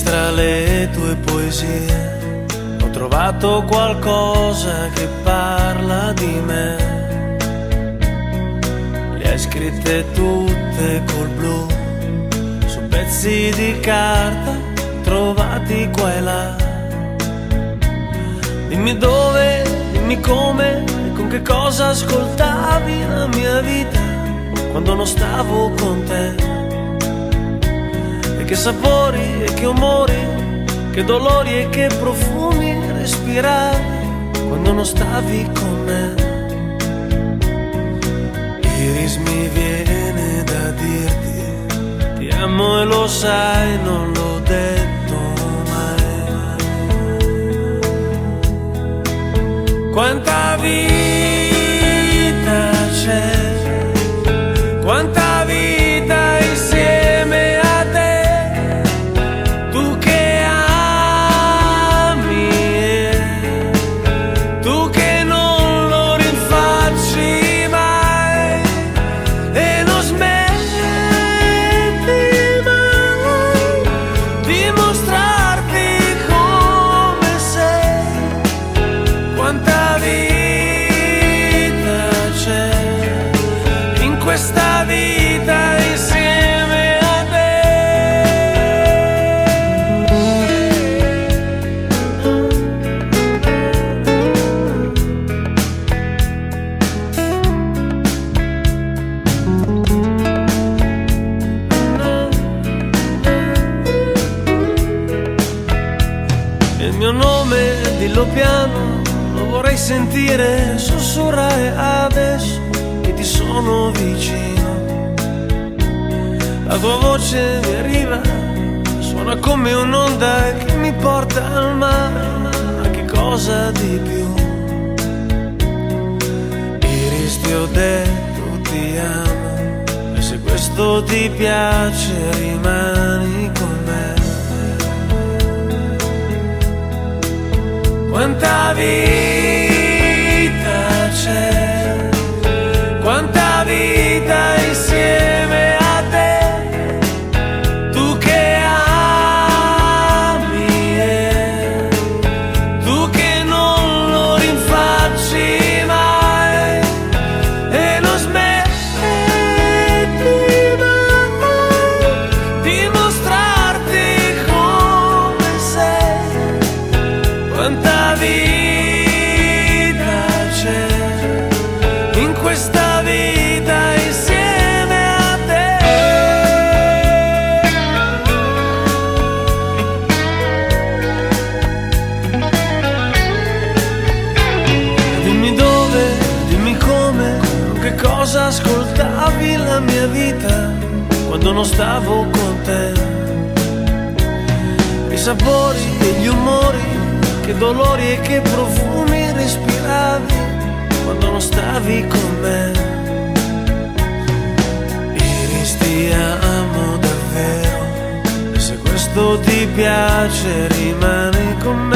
tra le tue poesie ho trovato qualcosa che parla di me. Le hai scritte tutte col blu su pezzi di carta trovati qua e là. Dimmi dove, dimmi come e con che cosa ascoltavi la mia vita quando non stavo con te. E che sapori e che umori, che dolori e che profumi respiravi quando non stavi con me. Iris, mi viene da dirti ti amo e lo sai, non l'ho detto mai. Quanta vita c'è, quanta vita insieme a te, tu che ami e tu che non lo rinfacci mai e non smetti mai di mostrarti come sei. Quanta vita c'è in questa vita insieme a te. Il mio nome, dillo piano, lo vorrei sentire sussurrare adesso che ti sono vicino. La tua voce mi arriva, suona come un'onda che mi porta al mare, ma che cosa di più. Iris, ti ho detto ti amo e se questo ti piace rimani con me. Quanta vita c'è, quanta vita insieme a te, tu che ami e tu che non lo rinfacci mai e non smetti mai di mostrarti come sei. Quanta vita c'è in questa vita insieme a te. Dimmi dove, dimmi come, con che cosa ascoltavi la mia vita quando non stavo con te. I sapori e gli umori, che dolori e che profumi respiravi quando non stavi con me. Iris, ti amo davvero e se questo ti piace rimani con me.